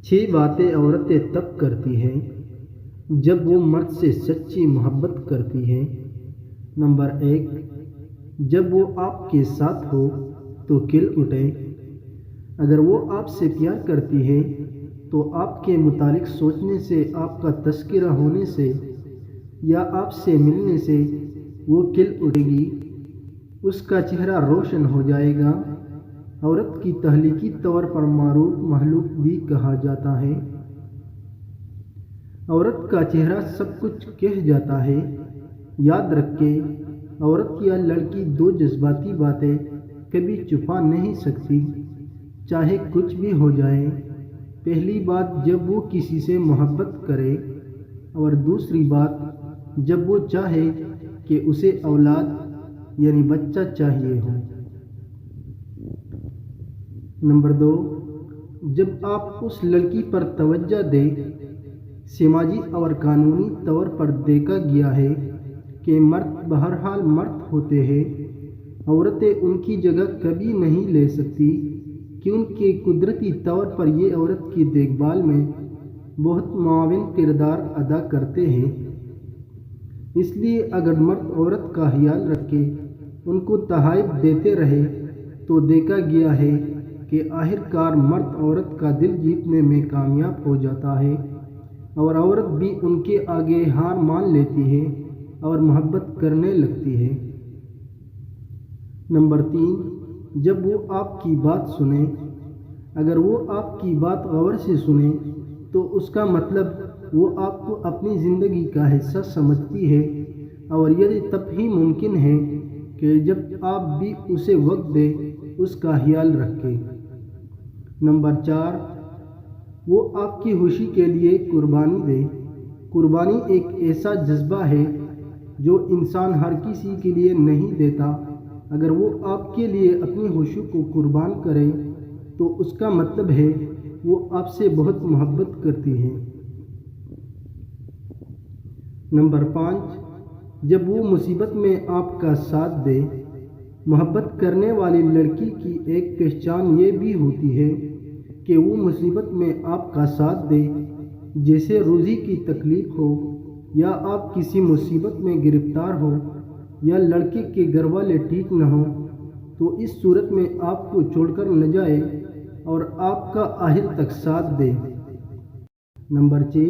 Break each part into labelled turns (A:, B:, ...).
A: 6 باتیں عورتیں تب کرتی ہیں جب وہ مرد سے سچی محبت کرتی ہیں۔ نمبر 1، جب وہ آپ کے ساتھ ہو تو کھل اٹھے۔ اگر وہ آپ سے پیار کرتی ہے تو آپ کے متعلق سوچنے سے، آپ کا تذکرہ ہونے سے یا آپ سے ملنے سے وہ کھل اٹھے گی، اس کا چہرہ روشن ہو جائے گا۔ عورت کی تخلیقی طور پر معروف مخلوق بھی کہا جاتا ہے۔ عورت کا چہرہ سب کچھ کہہ جاتا ہے۔ یاد رکھیں، عورت یا لڑکی 2 جذباتی باتیں کبھی چھپا نہیں سکتی، چاہے کچھ بھی ہو جائے۔ پہلی بات، جب وہ کسی سے محبت کرے، اور دوسری بات، جب وہ چاہے کہ اسے اولاد یعنی بچہ چاہیے ہو۔ نمبر 2، جب آپ اس لڑکی پر توجہ دیں۔ سماجی اور قانونی طور پر دیکھا گیا ہے کہ مرد بہرحال مرد ہوتے ہیں، عورتیں ان کی جگہ کبھی نہیں لے سکتی، کیونکہ قدرتی طور پر یہ عورت کی دیکھ بھال میں بہت معاون کردار ادا کرتے ہیں۔ اس لیے اگر مرد عورت کا خیال رکھے، ان کو تحائف دیتے رہے، تو دیکھا گیا ہے کہ آخر کار مرد عورت کا دل جیتنے میں کامیاب ہو جاتا ہے، اور عورت بھی ان کے آگے ہار مان لیتی ہے اور محبت کرنے لگتی ہے۔ نمبر 3، جب وہ آپ کی بات سنیں۔ اگر وہ آپ کی بات غور سے سنیں تو اس کا مطلب وہ آپ کو اپنی زندگی کا حصہ سمجھتی ہے، اور یہ تب ہی ممکن ہے کہ جب آپ بھی اسے وقت دیں، اس کا خیال رکھیں۔ نمبر 4، وہ آپ کی خوشی کے لیے قربانی دے۔ قربانی ایک ایسا جذبہ ہے جو انسان ہر کسی کے لیے نہیں دیتا۔ اگر وہ آپ کے لیے اپنی خوشی کو قربان کرے تو اس کا مطلب ہے وہ آپ سے بہت محبت کرتی ہے۔ نمبر 5، جب وہ مصیبت میں آپ کا ساتھ دے۔ محبت کرنے والی لڑکی کی ایک پہچان یہ بھی ہوتی ہے کہ وہ مصیبت میں آپ کا ساتھ دے، جیسے روزی کی تکلیف ہو، یا آپ کسی مصیبت میں گرفتار ہو، یا لڑکے کے گھر والے ٹھیک نہ ہوں، تو اس صورت میں آپ کو چھوڑ کر نہ جائے اور آپ کا آخر تک ساتھ دے۔ نمبر 6،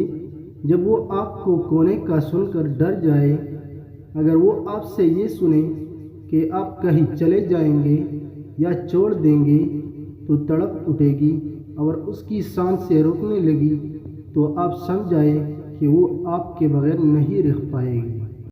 A: جب وہ آپ کو کھونے کا سن کر ڈر جائے۔ اگر وہ آپ سے یہ سنے کہ آپ کہیں چلے جائیں گے یا چھوڑ دیں گے تو تڑپ اٹھے گی اور اس کی سانسیں روکنے لگی، تو آپ سمجھ جائیں کہ وہ آپ کے بغیر نہیں رہ پائے گی۔